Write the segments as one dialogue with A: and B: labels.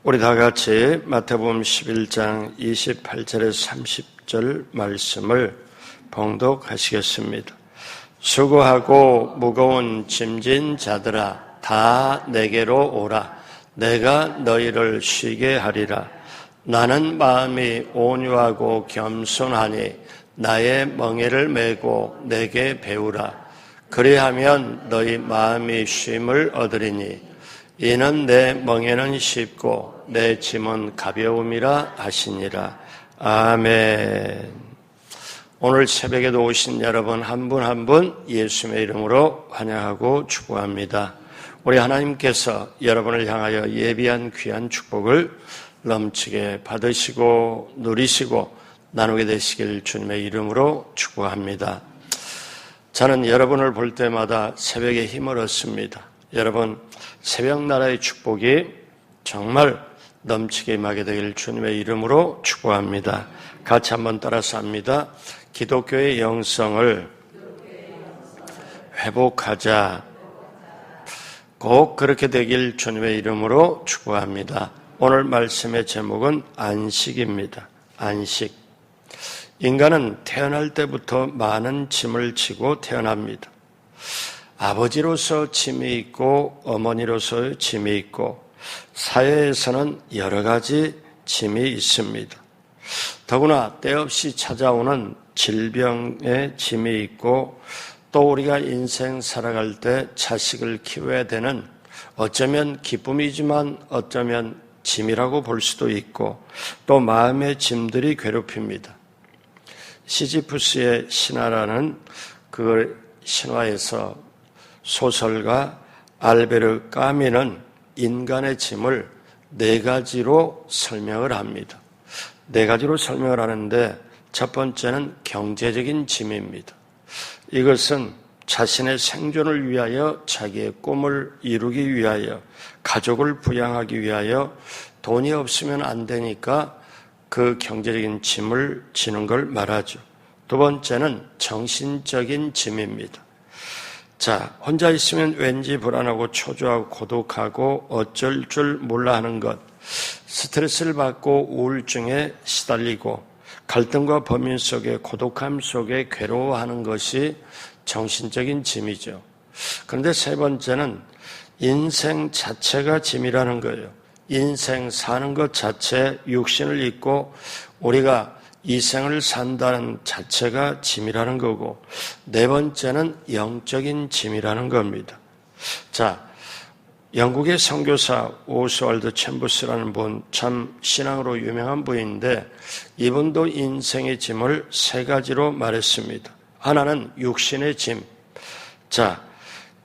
A: 우리 다 같이 마태복음 11장 28절에서 30절 말씀을 봉독하시겠습니다. 수고하고 무거운 짐진 자들아 다 내게로 오라. 내가 너희를 쉬게 하리라. 나는 마음이 온유하고 겸손하니 나의 멍에를 메고 내게 배우라. 그리하면 너희 마음이 쉼을 얻으리니 이는 내 멍에는 쉽고 내 짐은 가벼움이라 하시니라. 아멘. 오늘 새벽에도 오신 여러분 한 분 한 분 예수님의 이름으로 환영하고 축복합니다. 우리 하나님께서 여러분을 향하여 예비한 귀한 축복을 넘치게 받으시고 누리시고 나누게 되시길 주님의 이름으로 축복합니다. 저는 여러분을 볼 때마다 새벽에 힘을 얻습니다. 여러분, 새벽나라의 축복이 정말 넘치게 임하게 되길 주님의 이름으로 축복합니다. 같이 한번 따라서 합니다. 기독교의 영성을 회복하자. 꼭 그렇게 되길 주님의 이름으로 축복합니다. 오늘 말씀의 제목은 안식입니다. 안식. 인간은 태어날 때부터 많은 짐을 지고 태어납니다. 아버지로서 짐이 있고 어머니로서 짐이 있고 사회에서는 여러 가지 짐이 있습니다. 더구나 때없이 찾아오는 질병의 짐이 있고 또 우리가 인생 살아갈 때 자식을 키워야 되는 어쩌면 기쁨이지만 어쩌면 짐이라고 볼 수도 있고 또 마음의 짐들이 괴롭힙니다. 시지푸스의 신화라는 그 신화에서 소설가 알베르 까미는 인간의 짐을 네 가지로 설명을 합니다. 네 가지로 설명을 하는데 첫 번째는 경제적인 짐입니다. 이것은 자신의 생존을 위하여 자기의 꿈을 이루기 위하여 가족을 부양하기 위하여 돈이 없으면 안 되니까 그 경제적인 짐을 지는 걸 말하죠. 두 번째는 정신적인 짐입니다. 자, 혼자 있으면 왠지 불안하고 초조하고 고독하고 어쩔 줄 몰라 하는 것, 스트레스를 받고 우울증에 시달리고 갈등과 범인 속에 고독함 속에 괴로워하는 것이 정신적인 짐이죠. 그런데 세 번째는 인생 자체가 짐이라는 거예요. 인생 사는 것 자체, 육신을 입고 우리가 이 생을 산다는 자체가 짐이라는 거고 네 번째는 영적인 짐이라는 겁니다. 자, 영국의 선교사 오스왈드 챔버스라는 분, 참 신앙으로 유명한 분인데 이분도 인생의 짐을 세 가지로 말했습니다. 하나는 육신의 짐. 자,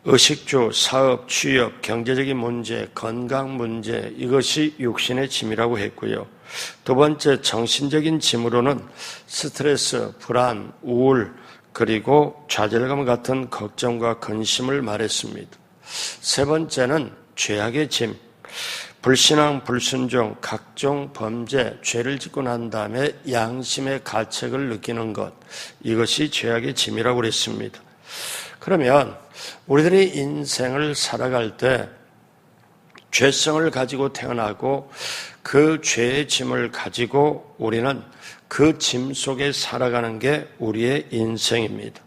A: 의식주, 사업, 취업, 경제적인 문제, 건강 문제, 이것이 육신의 짐이라고 했고요. 두 번째 정신적인 짐으로는 스트레스, 불안, 우울, 그리고 좌절감 같은 걱정과 근심을 말했습니다. 세 번째는 죄악의 짐, 불신앙, 불순종, 각종 범죄, 죄를 짓고 난 다음에 양심의 가책을 느끼는 것, 이것이 죄악의 짐이라고 그랬습니다. 그러면 우리들이 인생을 살아갈 때 죄성을 가지고 태어나고 그 죄의 짐을 가지고 우리는 그 짐 속에 살아가는 게 우리의 인생입니다.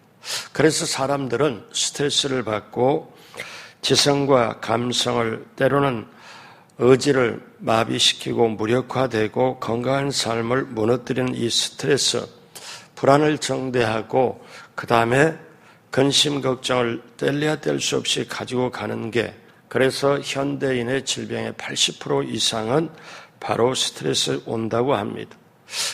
A: 그래서 사람들은 스트레스를 받고 지성과 감성을 때로는 의지를 마비시키고 무력화되고 건강한 삶을 무너뜨리는 이 스트레스, 불안을 정대하고 그 다음에 근심 걱정을 뗄래야 뗄 수 없이 가지고 가는 게 그래서 현대인의 질병의 80% 이상은 바로 스트레스 온다고 합니다.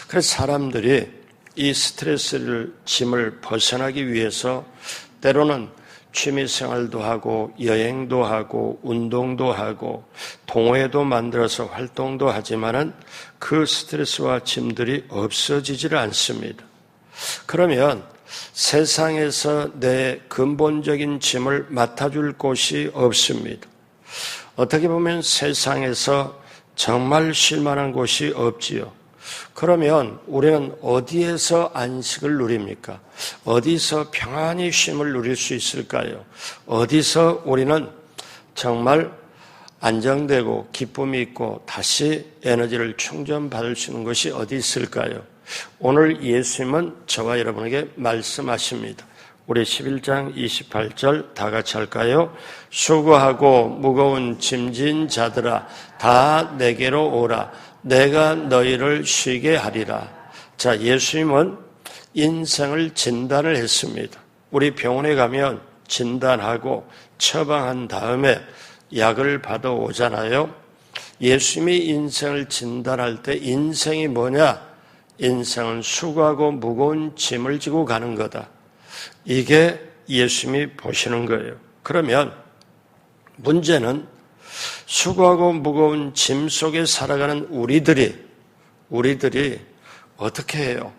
A: 그래서 사람들이 이 스트레스를 짐을 벗어나기 위해서 때로는 취미생활도 하고 여행도 하고 운동도 하고 동호회도 만들어서 활동도 하지만은 그 스트레스와 짐들이 없어지질 않습니다. 그러면 세상에서 내 근본적인 짐을 맡아줄 곳이 없습니다. 어떻게 보면 세상에서 정말 쉴 만한 곳이 없지요. 그러면 우리는 어디에서 안식을 누립니까? 어디서 평안히 쉼을 누릴 수 있을까요? 어디서 우리는 정말 안정되고 기쁨이 있고 다시 에너지를 충전받을 수 있는 것이 어디 있을까요? 오늘 예수님은 저와 여러분에게 말씀하십니다. 우리 11장 28절 다 같이 할까요? 수고하고 무거운 짐진 자들아 다 내게로 오라. 내가 너희를 쉬게 하리라. 자, 예수님은 인생을 진단을 했습니다. 우리 병원에 가면 진단하고 처방한 다음에 약을 받아오잖아요. 예수님이 인생을 진단할 때 인생이 뭐냐? 인생은 수고하고 무거운 짐을 지고 가는 거다. 이게 예수님이 보시는 거예요. 그러면 문제는 수고하고 무거운 짐 속에 살아가는 우리들이 어떻게 해요?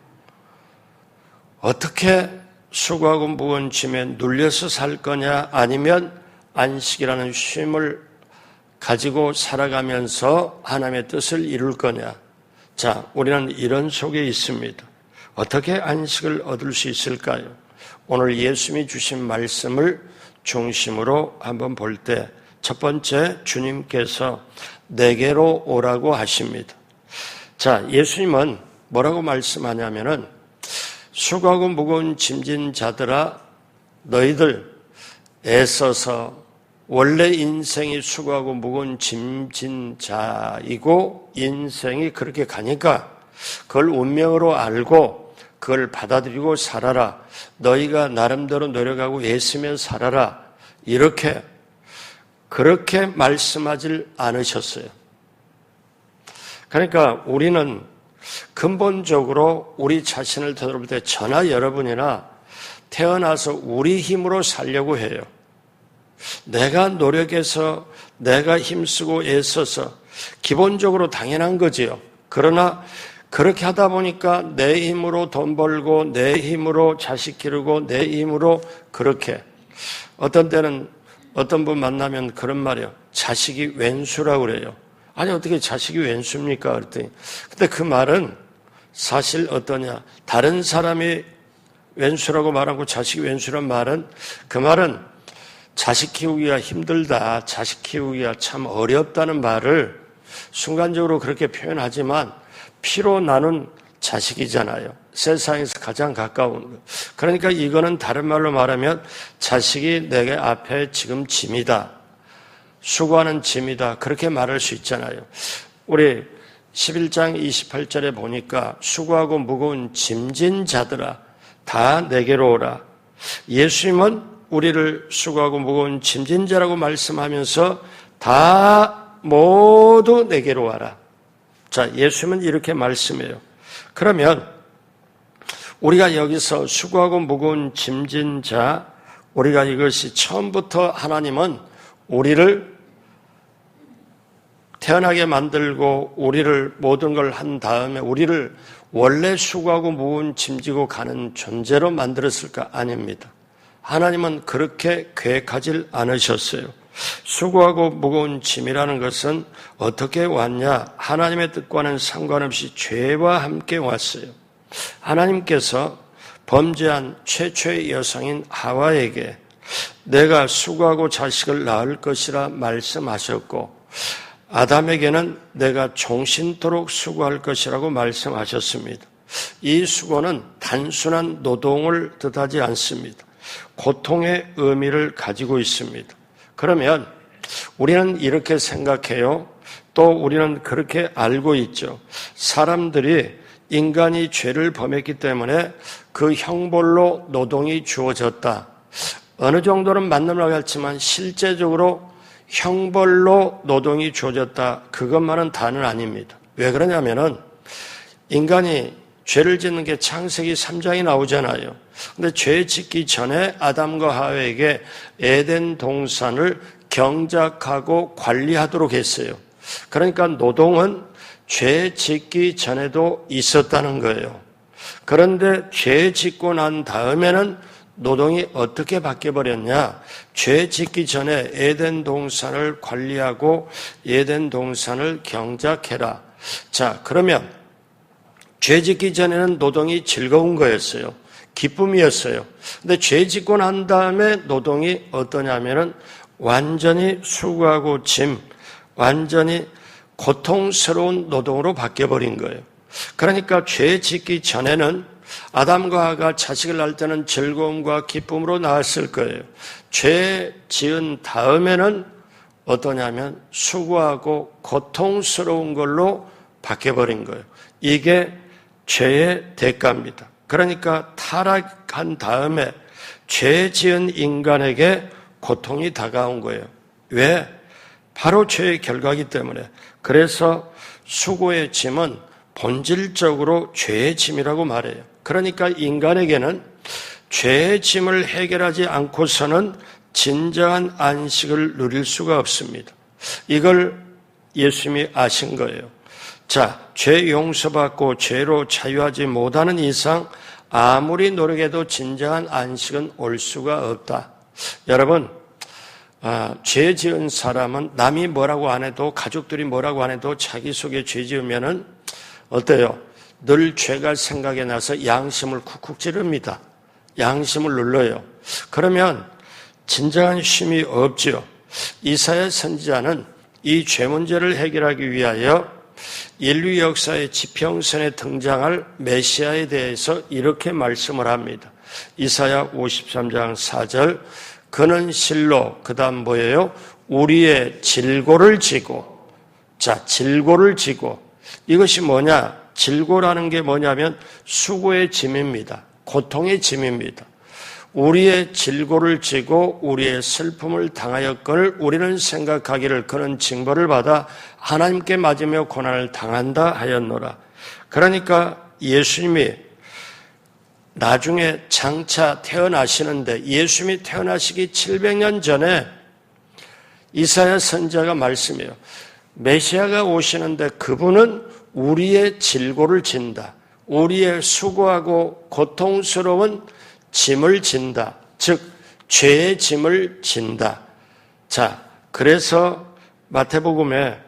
A: 어떻게 수고하고 무거운 짐에 눌려서 살 거냐? 아니면 안식이라는 쉼을 가지고 살아가면서 하나님의 뜻을 이룰 거냐? 자, 우리는 이런 속에 있습니다. 어떻게 안식을 얻을 수 있을까요? 오늘 예수님이 주신 말씀을 중심으로 한번 볼 때 첫 번째, 주님께서 내게로 오라고 하십니다. 자, 예수님은 뭐라고 말씀하냐면은 수고하고 무거운 짐진 자들아 너희들 애써서 원래 인생이 수고하고 무거운 짐진 자이고 인생이 그렇게 가니까 그걸 운명으로 알고 그걸 받아들이고 살아라. 너희가 나름대로 노력하고 애쓰며 살아라. 그렇게 말씀하질 않으셨어요. 그러니까 우리는 근본적으로 우리 자신을 되돌아볼 때 저나 여러분이나 태어나서 우리 힘으로 살려고 해요. 내가 노력해서 내가 힘쓰고 애써서 기본적으로 당연한 거지요. 그러나 그렇게 하다 보니까 내 힘으로 돈 벌고 내 힘으로 자식 기르고 내 힘으로 그렇게 어떤 때는 어떤 분 만나면 그런 말이에요. 자식이 왼수라고 그래요. 아니 어떻게 자식이 왼수입니까? 그랬더니 근데 그 말은 사실 어떠냐? 다른 사람이 왼수라고 말하고 자식이 왼수란 말은 그 말은 자식 키우기가 힘들다. 자식 키우기가 참 어렵다는 말을 순간적으로 그렇게 표현하지만 피로 나눈 자식이잖아요. 세상에서 가장 가까운 것. 그러니까 이거는 다른 말로 말하면 자식이 내게 앞에 지금 짐이다. 수고하는 짐이다. 그렇게 말할 수 있잖아요. 우리 11장 28절에 보니까 수고하고 무거운 짐진 자들아 다 내게로 오라. 예수님은 우리를 수고하고 무거운 짐진 자라고 말씀하면서 다 모두 내게로 와라. 자, 예수님은 이렇게 말씀해요. 그러면 우리가 여기서 수고하고 무거운 짐진 자, 우리가 이것이 처음부터 하나님은 우리를 태어나게 만들고 우리를 모든 걸 한 다음에 우리를 원래 수고하고 무거운 짐지고 가는 존재로 만들었을까? 아닙니다. 하나님은 그렇게 계획하지 않으셨어요. 수고하고 무거운 짐이라는 것은 어떻게 왔냐? 하나님의 뜻과는 상관없이 죄와 함께 왔어요. 하나님께서 범죄한 최초의 여성인 하와에게 내가 수고하고 자식을 낳을 것이라 말씀하셨고 아담에게는 내가 종신토록 수고할 것이라고 말씀하셨습니다. 이 수고는 단순한 노동을 뜻하지 않습니다. 고통의 의미를 가지고 있습니다. 그러면 우리는 이렇게 생각해요. 또 우리는 그렇게 알고 있죠. 사람들이 인간이 죄를 범했기 때문에 그 형벌로 노동이 주어졌다. 어느 정도는 맞는 말 같지만 실제적으로 형벌로 노동이 주어졌다. 그것만은 다는 아닙니다. 왜 그러냐면은 인간이 죄를 짓는 게 창세기 3장이 나오잖아요. 근데 죄 짓기 전에 아담과 하와에게 에덴 동산을 경작하고 관리하도록 했어요. 그러니까 노동은 죄 짓기 전에도 있었다는 거예요. 그런데 죄 짓고 난 다음에는 노동이 어떻게 바뀌어버렸냐? 죄 짓기 전에 에덴 동산을 관리하고 에덴 동산을 경작해라. 자, 그러면 죄 짓기 전에는 노동이 즐거운 거였어요. 기쁨이었어요. 근데 죄 짓고 난 다음에 노동이 어떠냐면은 완전히 수고하고 짐, 완전히 고통스러운 노동으로 바뀌어버린 거예요. 그러니까 죄 짓기 전에는 아담과 하가 자식을 낳을 때는 즐거움과 기쁨으로 낳았을 거예요. 죄 지은 다음에는 어떠냐면 수고하고 고통스러운 걸로 바뀌어버린 거예요. 이게 죄의 대가입니다. 그러니까 타락한 다음에 죄 지은 인간에게 고통이 다가온 거예요. 왜? 바로 죄의 결과이기 때문에. 그래서 수고의 짐은 본질적으로 죄의 짐이라고 말해요. 그러니까 인간에게는 죄의 짐을 해결하지 않고서는 진정한 안식을 누릴 수가 없습니다. 이걸 예수님이 아신 거예요. 자, 죄 용서받고 죄로 자유하지 못하는 이상 아무리 노력해도 진정한 안식은 올 수가 없다. 여러분, 죄 지은 사람은 남이 뭐라고 안 해도, 가족들이 뭐라고 안 해도 자기 속에 죄 지으면은 어때요? 늘 죄가 생각이 나서 양심을 쿡쿡 찌릅니다. 양심을 눌러요. 그러면 진정한 쉼이 없죠. 이사야 선지자는 이 죄 문제를 해결하기 위하여 인류 역사의 지평선에 등장할 메시아에 대해서 이렇게 말씀을 합니다. 이사야 53장 4절, 그는 실로, 그 다음 뭐예요? 우리의 질고를 지고. 자, 질고를 지고. 이것이 뭐냐? 질고라는 게 뭐냐면 수고의 짐입니다. 고통의 짐입니다. 우리의 질고를 지고 우리의 슬픔을 당하였거늘 우리는 생각하기를 그는 징벌을 받아 하나님께 맞으며 고난을 당한다 하였노라. 그러니까 예수님이 나중에 장차 태어나시는데, 예수님이 태어나시기 700년 전에 이사야 선지자가 말씀해요. 메시아가 오시는데 그분은 우리의 질고를 진다. 우리의 수고하고 고통스러운 짐을 진다. 즉 죄의 짐을 진다. 자, 그래서 마태복음에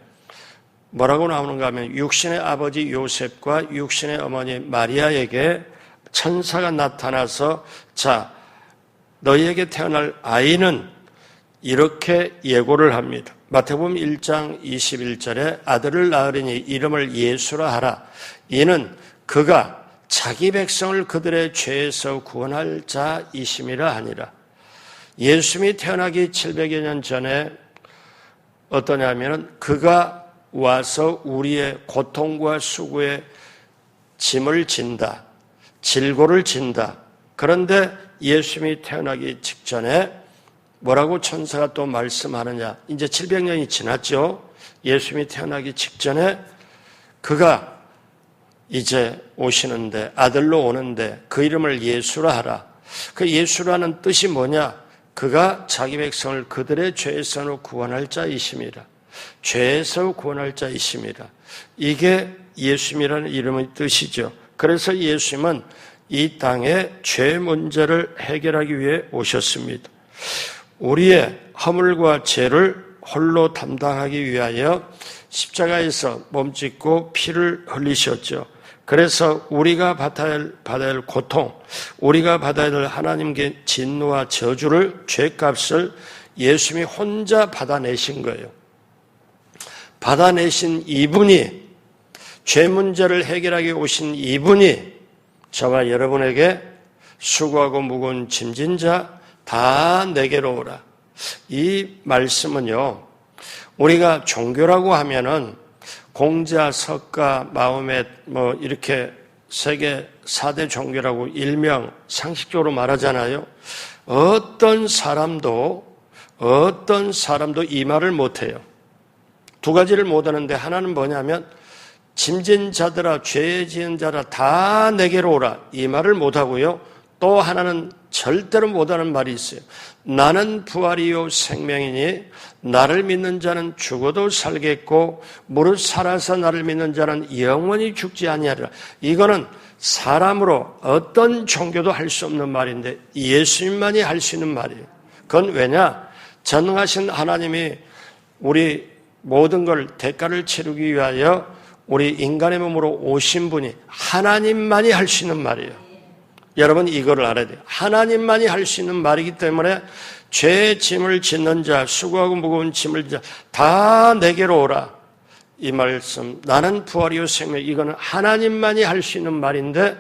A: 뭐라고 나오는가 하면 육신의 아버지 요셉과 육신의 어머니 마리아에게 천사가 나타나서, 자, 너희에게 태어날 아이는 이렇게 예고를 합니다. 마태복음 1장 21절에 아들을 낳으리니 이름을 예수라 하라. 이는 그가 자기 백성을 그들의 죄에서 구원할 자이심이라 하니라. 예수님이 태어나기 700여 년 전에 어떠냐면 그가 와서 우리의 고통과 수고의 짐을 진다. 질고를 진다. 그런데 예수님이 태어나기 직전에 뭐라고 천사가 또 말씀하느냐. 이제 700년이 지났죠. 예수님이 태어나기 직전에 그가 이제 오시는데, 아들로 오는데 그 이름을 예수라 하라. 그 예수라는 뜻이 뭐냐? 그가 자기 백성을 그들의 죄에서 구원할 자이심이라. 죄에서 구원할 자이심이라. 이게 예수님이라는 이름의 뜻이죠. 그래서 예수님은 이 땅에 죄 문제를 해결하기 위해 오셨습니다. 우리의 허물과 죄를 홀로 담당하기 위하여 십자가에서 몸짓고 피를 흘리셨죠. 그래서 우리가 받아야 할 고통, 우리가 받아야 할 하나님께 진노와 저주를, 죄값을 예수님이 혼자 받아내신 거예요. 받아내신 이분이, 죄 문제를 해결하기 오신 이분이 저와 여러분에게 수고하고 무거운 짐진 자 다 내게로 오라. 이 말씀은요, 우리가 종교라고 하면은 공자, 석가, 마호멧 이렇게 세계 4대 종교라고 일명 상식적으로 말하잖아요. 어떤 사람도 이 말을 못해요. 두 가지를 못하는데, 하나는 뭐냐면 짐진 자들아, 죄 지은 자라 다 내게로 오라, 이 말을 못하고요. 또 하나는 절대로 못하는 말이 있어요. 나는 부활이요 생명이니 나를 믿는 자는 죽어도 살겠고 무릇 살아서 나를 믿는 자는 영원히 죽지 아니하리라. 이거는 사람으로 어떤 종교도 할 수 없는 말인데 예수님만이 할 수 있는 말이에요. 그건 왜냐? 전능하신 하나님이 우리 모든 걸 대가를 치르기 위하여 우리 인간의 몸으로 오신 분이 하나님만이 할 수 있는 말이에요. 여러분 이거를 알아야 돼요. 하나님만이 할 수 있는 말이기 때문에 죄의 짐을 짓는 자, 수고하고 무거운 짐을 짓는 자, 다 내게로 오라. 이 말씀, 나는 부활이요 생명, 이거는 하나님만이 할 수 있는 말인데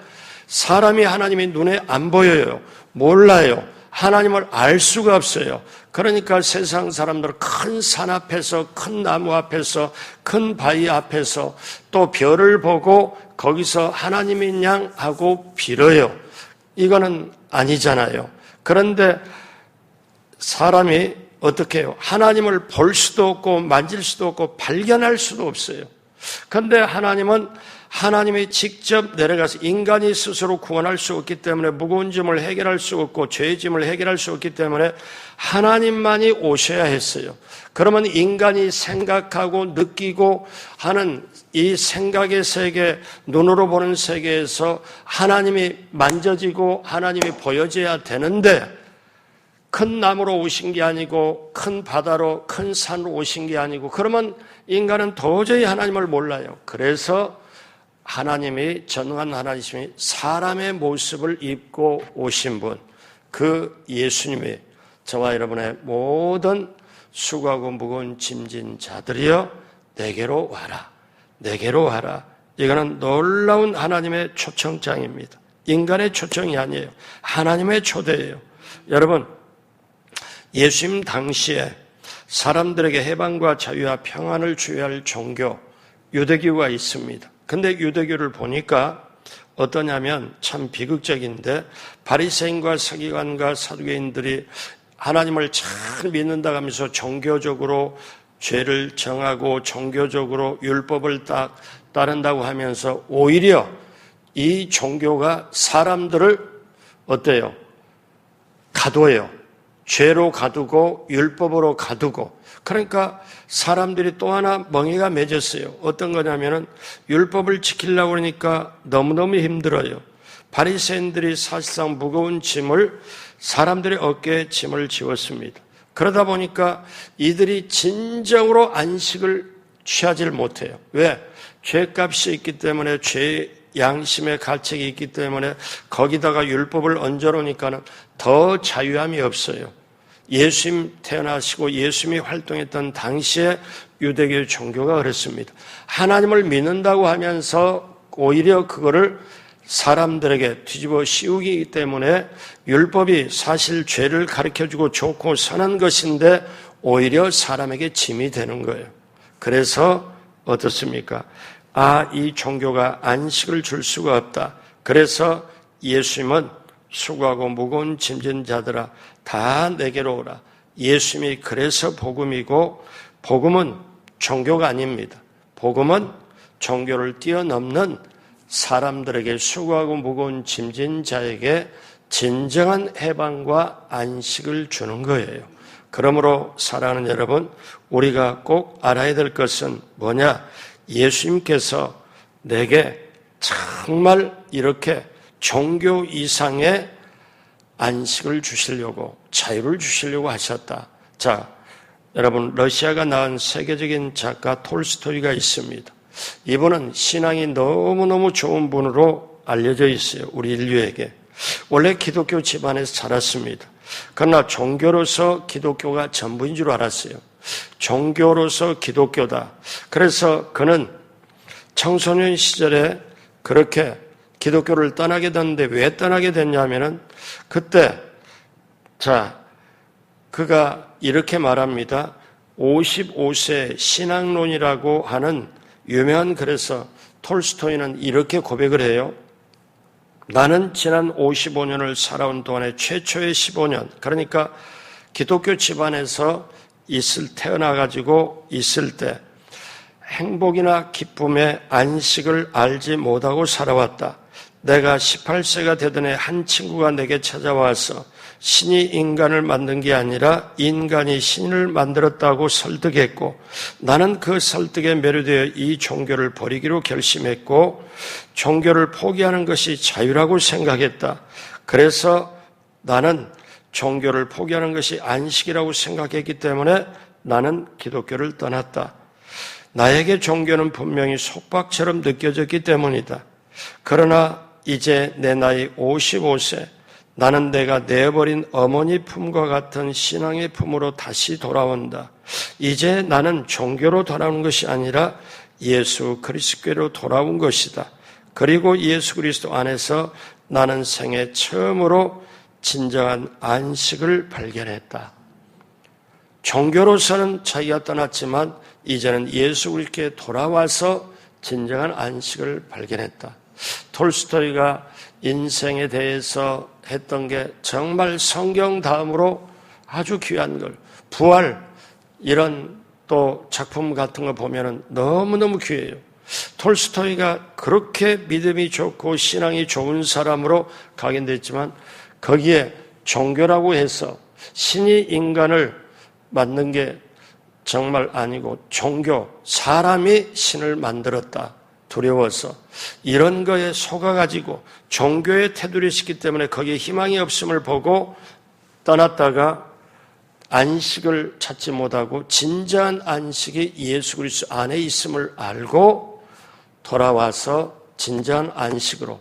A: 사람이 하나님이 눈에 안 보여요. 몰라요. 하나님을 알 수가 없어요. 그러니까 세상 사람들은 큰 산 앞에서, 큰 나무 앞에서, 큰 바위 앞에서 또 별을 보고 거기서 하나님인 양 하고 빌어요. 이거는 아니잖아요. 그런데 사람이 어떻게 해요? 하나님을 볼 수도 없고 만질 수도 없고 발견할 수도 없어요. 그런데 하나님은 하나님이 직접 내려가서 인간이 스스로 구원할 수 없기 때문에 무거운 짐을 해결할 수 없고 죄의 짐을 해결할 수 없기 때문에 하나님만이 오셔야 했어요. 그러면 인간이 생각하고 느끼고 하는 이 생각의 세계, 눈으로 보는 세계에서 하나님이 만져지고 하나님이 보여져야 되는데 큰 나무로 오신 게 아니고 큰 바다로 큰 산으로 오신 게 아니고 그러면 인간은 도저히 하나님을 몰라요. 그래서 하나님이 전능한 하나님이 사람의 모습을 입고 오신 분, 그 예수님이 저와 여러분의 모든 수고하고 무거운 짐진 자들이여 내게로 와라. 내게로 와라. 이거는 놀라운 하나님의 초청장입니다. 인간의 초청이 아니에요. 하나님의 초대예요. 여러분, 예수님 당시에 사람들에게 해방과 자유와 평안을 주여할 종교, 유대교가 있습니다. 근데 유대교를 보니까 어떠냐면 참 비극적인데 바리새인과 서기관과 사두개인들이 하나님을 잘 믿는다 하면서 종교적으로 죄를 정하고 종교적으로 율법을 딱 따른다고 하면서 오히려 이 종교가 사람들을 어때요? 가둬요. 죄로 가두고 율법으로 가두고 그러니까 사람들이 또 하나 멍에가 맺었어요. 어떤 거냐면은 율법을 지키려고 그러니까 너무너무 힘들어요. 바리새인들이 사실상 무거운 짐을 사람들의 어깨에 짐을 지웠습니다. 그러다 보니까 이들이 진정으로 안식을 취하지를 못해요. 왜? 죄값이 있기 때문에 죄 양심의 가책이 있기 때문에 거기다가 율법을 얹어놓으니까는 더 자유함이 없어요. 예수님 태어나시고 예수님이 활동했던 당시에 유대교 종교가 그랬습니다. 하나님을 믿는다고 하면서 오히려 그거를 사람들에게 뒤집어 씌우기 때문에 율법이 사실 죄를 가르쳐주고 좋고 선한 것인데 오히려 사람에게 짐이 되는 거예요. 그래서 어떻습니까? 이 종교가 안식을 줄 수가 없다. 그래서 예수님은 수고하고 무거운 짐진 자들아 다 내게로 오라. 예수님이 그래서 복음이고 복음은 종교가 아닙니다. 복음은 종교를 뛰어넘는 사람들에게 수고하고 무거운 짐진 자에게 진정한 해방과 안식을 주는 거예요. 그러므로 사랑하는 여러분, 우리가 꼭 알아야 될 것은 뭐냐? 예수님께서 내게 정말 이렇게 종교 이상의 안식을 주시려고 자유를 주시려고 하셨다. 자, 여러분 러시아가 낳은 세계적인 작가 톨스토이가 있습니다. 이분은 신앙이 너무너무 좋은 분으로 알려져 있어요. 우리 인류에게. 원래 기독교 집안에서 자랐습니다. 그러나 종교로서 기독교가 전부인 줄 알았어요. 종교로서 기독교다. 그래서 그는 청소년 시절에 그렇게 기독교를 떠나게 됐는데 왜 떠나게 됐냐면은 그때 그가 이렇게 말합니다. 55세 신앙론이라고 하는 유명한 글에서 톨스토이는 이렇게 고백을 해요. 나는 지난 55년을 살아온 동안에 최초의 15년, 그러니까 기독교 집안에서 태어나가지고 있을 때 행복이나 기쁨의 안식을 알지 못하고 살아왔다. 내가 18세가 되던 해 한 친구가 내게 찾아와서 신이 인간을 만든 게 아니라 인간이 신을 만들었다고 설득했고 나는 그 설득에 매료되어 이 종교를 버리기로 결심했고 종교를 포기하는 것이 자유라고 생각했다. 그래서 나는 종교를 포기하는 것이 안식이라고 생각했기 때문에 나는 기독교를 떠났다. 나에게 종교는 분명히 속박처럼 느껴졌기 때문이다. 그러나 이제 내 나이 55세, 나는 내가 내어버린 어머니 품과 같은 신앙의 품으로 다시 돌아온다. 이제 나는 종교로 돌아오는 것이 아니라 예수 그리스도로 돌아온 것이다. 그리고 예수 그리스도 안에서 나는 생애 처음으로 진정한 안식을 발견했다. 종교로서는 자기가 떠났지만 이제는 예수 그리스도께 돌아와서 진정한 안식을 발견했다. 톨스토이가 인생에 대해서 했던 게 정말 성경 다음으로 아주 귀한 걸, 부활 이런 또 작품 같은 거 보면은 너무너무 귀해요. 톨스토이가 그렇게 믿음이 좋고 신앙이 좋은 사람으로 각인됐지만 거기에 종교라고 해서 신이 인간을 만든 게 정말 아니고 종교, 사람이 신을 만들었다. 두려워서 이런 거에 속아가지고 종교에 테두리시기 때문에 거기에 희망이 없음을 보고 떠났다가 안식을 찾지 못하고 진정한 안식이 예수 그리스도 안에 있음을 알고 돌아와서 진정한 안식으로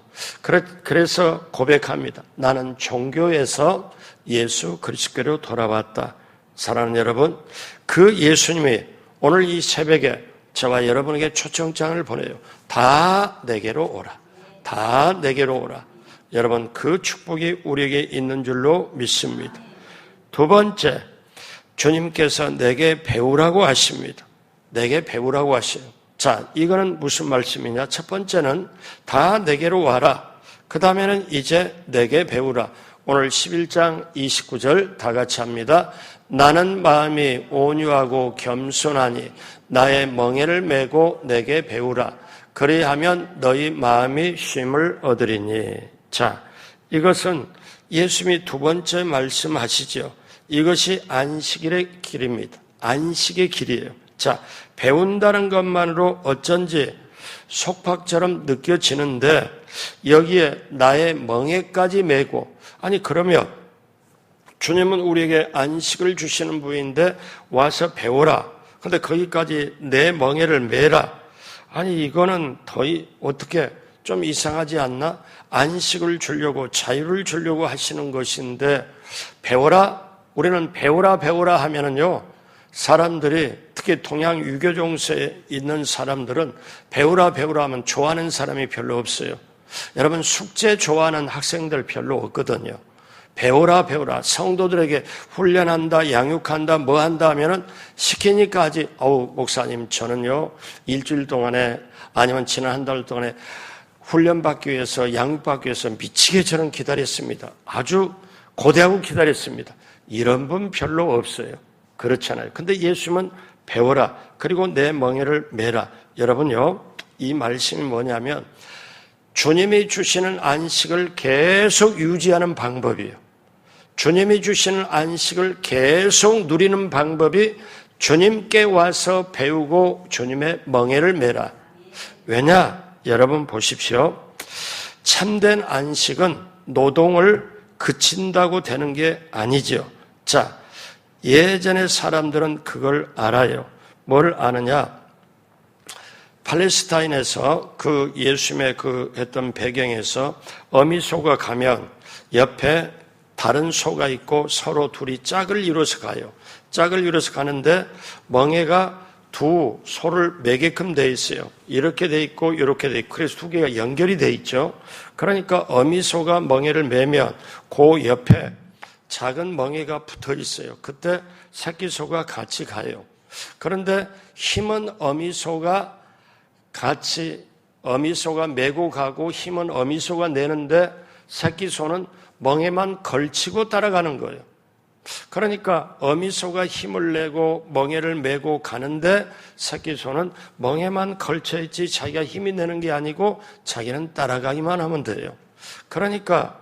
A: 그래서 고백합니다. 나는 종교에서 예수 그리스도로 돌아왔다. 사랑하는 여러분, 그 예수님이 오늘 이 새벽에 저와 여러분에게 초청장을 보내요. 다 내게로 오라. 다 내게로 오라. 여러분, 그 축복이 우리에게 있는 줄로 믿습니다. 두 번째, 주님께서 내게 배우라고 하십니다. 내게 배우라고 하셔요. 자, 이거는 무슨 말씀이냐? 첫 번째는 다 내게로 와라. 그 다음에는 이제 내게 배우라. 오늘 11장 29절 다 같이 합니다. 나는 마음이 온유하고 겸손하니 나의 멍에를 메고 내게 배우라. 그리하면 너희 마음이 쉼을 얻으리니. 자, 이것은 예수님이 두 번째 말씀하시죠. 이것이 안식일의 길입니다. 안식의 길이에요. 자, 배운다는 것만으로 어쩐지 속박처럼 느껴지는데 여기에 나의 멍에까지 메고, 아니 그러면 주님은 우리에게 안식을 주시는 분인데 와서 배워라. 근데 거기까지 내 멍에를 메라. 아니 이거는 어떻게 좀 이상하지 않나? 안식을 주려고 자유를 주려고 하시는 것인데 배워라? 우리는 배워라 하면은요, 사람들이 특히 동양 유교 정서에 있는 사람들은 배우라 하면 좋아하는 사람이 별로 없어요. 여러분, 숙제 좋아하는 학생들 별로 없거든요. 배우라 성도들에게 훈련한다, 양육한다, 뭐 한다 하면은 시키니까 하지. 목사님 저는요 일주일 동안에 아니면 지난 한 달 동안에 훈련받기 위해서 양육받기 위해서 미치게 저는 기다렸습니다. 아주 고대하고 기다렸습니다. 이런 분 별로 없어요. 그렇잖아요. 근데 예수님은 배워라. 그리고 내 멍에를 메라. 여러분요, 이 말씀이 뭐냐면 주님이 주시는 안식을 계속 유지하는 방법이에요. 주님이 주시는 안식을 계속 누리는 방법이 주님께 와서 배우고 주님의 멍에를 메라. 왜냐? 여러분 보십시오. 참된 안식은 노동을 그친다고 되는 게 아니죠. 자, 예전의 사람들은 그걸 알아요. 뭘 아느냐? 팔레스타인에서 그 예수님의 그 했던 배경에서 어미소가 가면 옆에 다른 소가 있고 서로 둘이 짝을 이뤄서 가요. 짝을 이뤄서 가는데 멍에가 두 소를 매게끔 돼 있어요. 이렇게 돼 있고 이렇게 돼 있고 그래서 두 개가 연결이 돼 있죠. 그러니까 어미소가 멍에를 매면 그 옆에 작은 멍에가 붙어 있어요. 그때 새끼소가 같이 가요. 그런데 힘은 어미소가 메고 가고 힘은 어미소가 내는데 새끼소는 멍에만 걸치고 따라가는 거예요. 그러니까 어미소가 힘을 내고 멍에를 메고 가는데 새끼소는 멍에만 걸쳐있지 자기가 힘이 내는 게 아니고 자기는 따라가기만 하면 돼요. 그러니까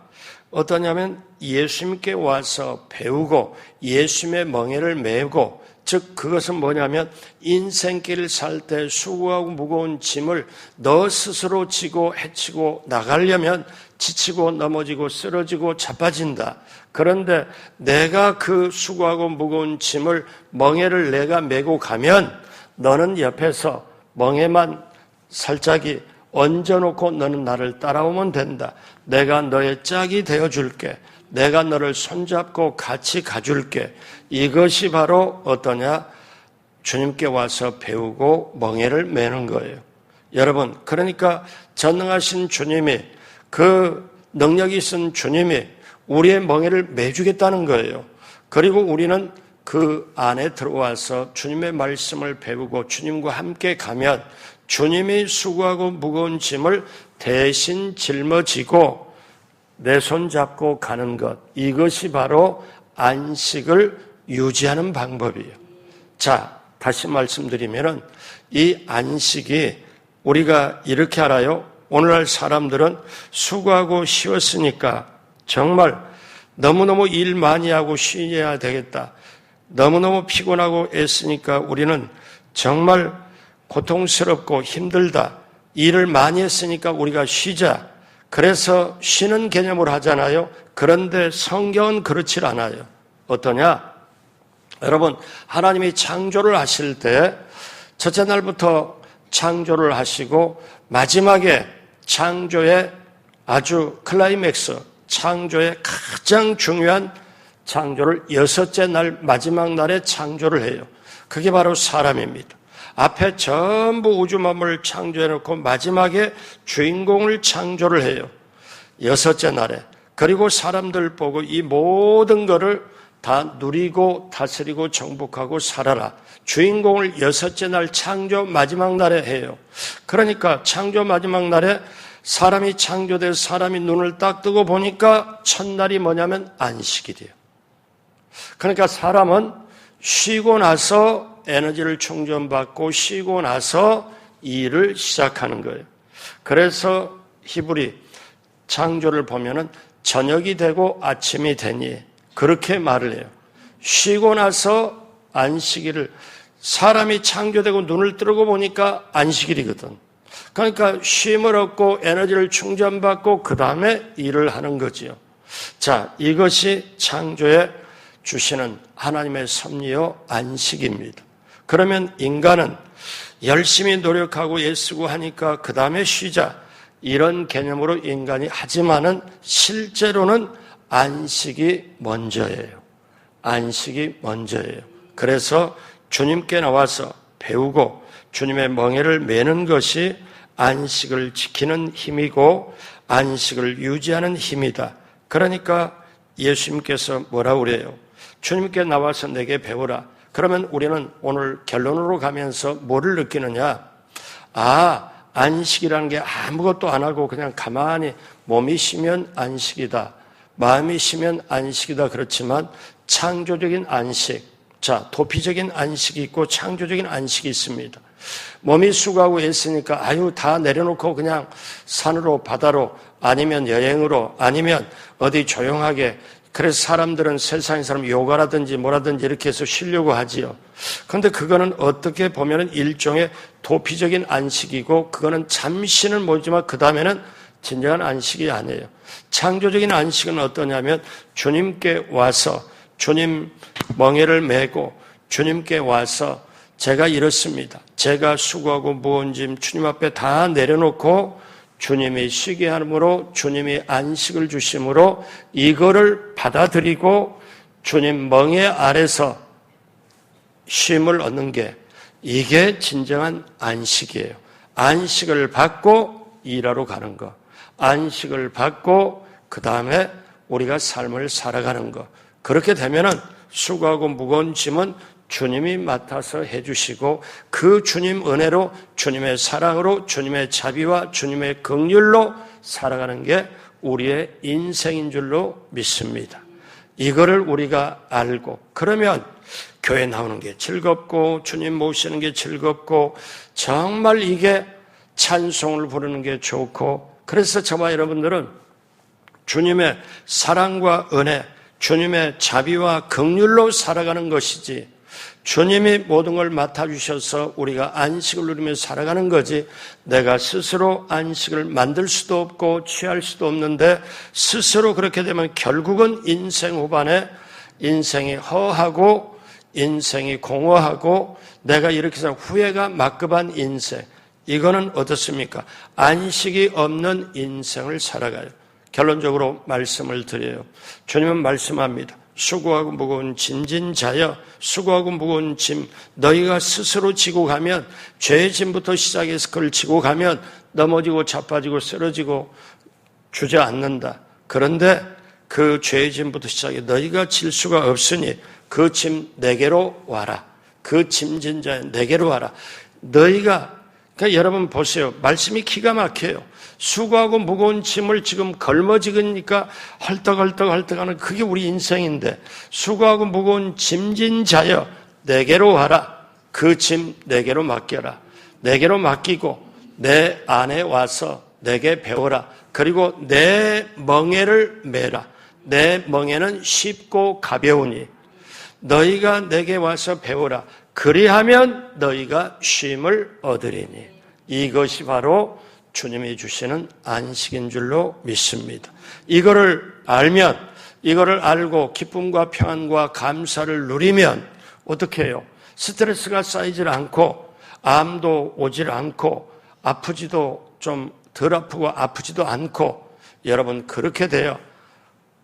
A: 어떠냐면 예수님께 와서 배우고 예수님의 멍에를 메고, 즉 그것은 뭐냐면 인생길을 살 때 수고하고 무거운 짐을 너 스스로 지고 헤치고 나가려면 지치고 넘어지고 쓰러지고 자빠진다. 그런데 내가 그 수고하고 무거운 짐을 멍에를 내가 메고 가면 너는 옆에서 멍에만 살짝이 얹어놓고 너는 나를 따라오면 된다. 내가 너의 짝이 되어줄게. 내가 너를 손잡고 같이 가줄게. 이것이 바로 어떠냐? 주님께 와서 배우고 멍에를 매는 거예요. 여러분, 그러니까 전능하신 주님이, 그 능력이 있은 주님이 우리의 멍에를 매주겠다는 거예요. 그리고 우리는 그 안에 들어와서 주님의 말씀을 배우고 주님과 함께 가면 주님이 수고하고 무거운 짐을 대신 짊어지고 내 손 잡고 가는 것, 이것이 바로 안식을 유지하는 방법이에요. 자, 다시 말씀드리면은 이 안식이 우리가 이렇게 알아요. 오늘날 사람들은 수고하고 쉬었으니까 정말 너무너무 일 많이 하고 쉬어야 되겠다. 너무너무 피곤하고 애쓰니까 우리는 정말 고통스럽고 힘들다. 일을 많이 했으니까 우리가 쉬자. 그래서 쉬는 개념으로 하잖아요. 그런데 성경은 그렇지 않아요. 어떠냐? 여러분, 하나님이 창조를 하실 때 첫째 날부터 창조를 하시고 마지막에 창조의 아주 클라이맥스, 창조의 가장 중요한 창조를 여섯째 날 마지막 날에 창조를 해요. 그게 바로 사람입니다. 앞에 전부 우주 만물을 창조해놓고 마지막에 주인공을 창조를 해요. 여섯째 날에. 그리고 사람들 보고 이 모든 것을 다 누리고 다스리고 정복하고 살아라. 주인공을 여섯째 날 창조 마지막 날에 해요. 그러니까 창조 마지막 날에 사람이 창조돼서 사람이 눈을 딱 뜨고 보니까 첫날이 뭐냐면 안식일이에요. 그러니까 사람은 쉬고 나서 에너지를 충전받고 쉬고 나서 일을 시작하는 거예요. 그래서 히브리 창조를 보면은 저녁이 되고 아침이 되니 그렇게 말을 해요. 쉬고 나서 안식일을, 사람이 창조되고 눈을 뜨고 보니까 안식일이거든. 그러니까 쉼을 얻고 에너지를 충전받고 그 다음에 일을 하는 거지요. 자, 이것이 창조에 주시는 하나님의 섭리요 안식입니다. 그러면 인간은 열심히 노력하고 애쓰고 하니까 그 다음에 쉬자, 이런 개념으로 인간이 하지만은 실제로는 안식이 먼저예요. 안식이 먼저예요. 그래서 주님께 나와서 배우고 주님의 멍에를 매는 것이 안식을 지키는 힘이고 안식을 유지하는 힘이다. 그러니까 예수님께서 뭐라고 그래요? 주님께 나와서 내게 배우라. 그러면 우리는 오늘 결론으로 가면서 뭐를 느끼느냐? 아, 안식이라는 게 아무것도 안 하고 그냥 가만히 몸이 쉬면 안식이다. 마음이 쉬면 안식이다. 그렇지만 창조적인 안식, 자, 도피적인 안식이 있고 창조적인 안식이 있습니다. 몸이 수고하고 애쓰니까 아유 다 내려놓고 그냥 산으로 바다로 아니면 여행으로 아니면 어디 조용하게, 그래서 사람들은 세상의 사람 요가라든지 뭐라든지 이렇게 해서 쉬려고 하지요. 그런데 그거는 어떻게 보면 일종의 도피적인 안식이고 그거는 잠시는 모르지만 그 다음에는 진정한 안식이 아니에요. 창조적인 안식은 어떠냐면 주님께 와서 주님 멍에를 메고 주님께 와서 제가 이렇습니다. 제가 수고하고 무거운 짐 주님 앞에 다 내려놓고 주님이 쉬게 함으로 주님이 안식을 주심으로 이거를 받아들이고 주님 멍에 아래서 쉼을 얻는 게, 이게 진정한 안식이에요. 안식을 받고 일하러 가는 거, 안식을 받고 그 다음에 우리가 삶을 살아가는 거. 그렇게 되면은 수고하고 무거운 짐은 주님이 맡아서 해주시고 그 주님 은혜로 주님의 사랑으로 주님의 자비와 주님의 긍휼로 살아가는 게 우리의 인생인 줄로 믿습니다. 이거를 우리가 알고 그러면 교회 나오는 게 즐겁고 주님 모시는 게 즐겁고 정말 이게 찬송을 부르는 게 좋고, 그래서 저와 여러분들은 주님의 사랑과 은혜, 주님의 자비와 긍휼로 살아가는 것이지 주님이 모든 걸 맡아주셔서 우리가 안식을 누리며 살아가는 거지, 내가 스스로 안식을 만들 수도 없고 취할 수도 없는데 스스로 그렇게 되면 결국은 인생 후반에 인생이 허하고 인생이 공허하고 내가 이렇게 해서 후회가 막급한 인생, 이거는 어떻습니까? 안식이 없는 인생을 살아가요. 결론적으로 말씀을 드려요. 주님은 말씀합니다. 수고하고 무거운 짐진 자여, 수고하고 무거운 짐, 너희가 스스로 지고 가면, 죄의 짐부터 시작해서 그걸 지고 가면 넘어지고 자빠지고 쓰러지고 주저앉는다. 그런데 그 죄의 짐부터 시작해 너희가 질 수가 없으니 그 짐 내게로 와라. 그 짐진 자여 내게로 와라. 너희가, 그러니까 여러분 보세요. 말씀이 기가 막혀요. 수고하고 무거운 짐을 지금 걸머지니까 헐떡헐떡하는 그게 우리 인생인데, 수고하고 무거운 짐진 자여 내게로 와라. 그 짐 내게로 맡겨라. 내게로 맡기고 내 안에 와서 내게 배워라. 그리고 내 멍에를 메라. 내 멍에는 쉽고 가벼우니 너희가 내게 와서 배워라. 그리하면 너희가 쉼을 얻으리니. 이것이 바로 주님이 주시는 안식인 줄로 믿습니다. 이거를 알면, 이거를 알고 기쁨과 평안과 감사를 누리면 어떻게 해요? 스트레스가 쌓이질 않고 암도 오질 않고 아프지도 좀 덜 아프고 아프지도 않고, 여러분 그렇게 돼요.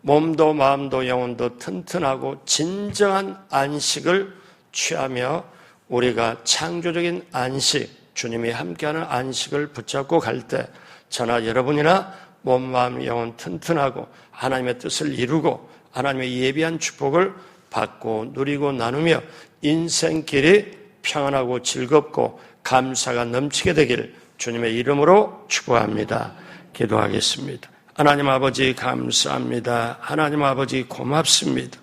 A: 몸도 마음도 영혼도 튼튼하고 진정한 안식을 취하며 우리가 창조적인 안식, 주님이 함께하는 안식을 붙잡고 갈 때 저나 여러분이나 몸, 마음, 영혼 튼튼하고 하나님의 뜻을 이루고 하나님의 예비한 축복을 받고 누리고 나누며 인생길이 평안하고 즐겁고 감사가 넘치게 되길 주님의 이름으로 축복합니다. 기도하겠습니다. 하나님 아버지 감사합니다. 하나님 아버지 고맙습니다.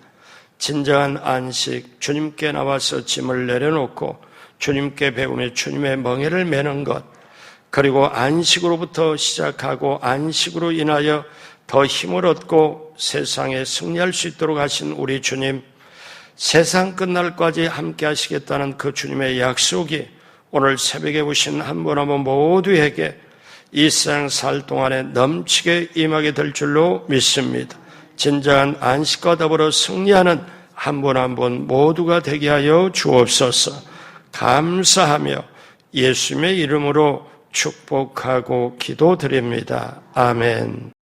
A: 진정한 안식, 주님께 나와서 짐을 내려놓고 주님께 배우며 주님의 멍에를 매는 것, 그리고 안식으로부터 시작하고 안식으로 인하여 더 힘을 얻고 세상에 승리할 수 있도록 하신 우리 주님, 세상 끝날까지 함께 하시겠다는 그 주님의 약속이 오늘 새벽에 오신 한 분 한 분 모두에게 이 세상 살 동안에 넘치게 임하게 될 줄로 믿습니다. 진정한 안식과 더불어 승리하는 한 분 한 분 모두가 되게 하여 주옵소서. 감사하며 예수님의 이름으로 축복하고 기도드립니다. 아멘.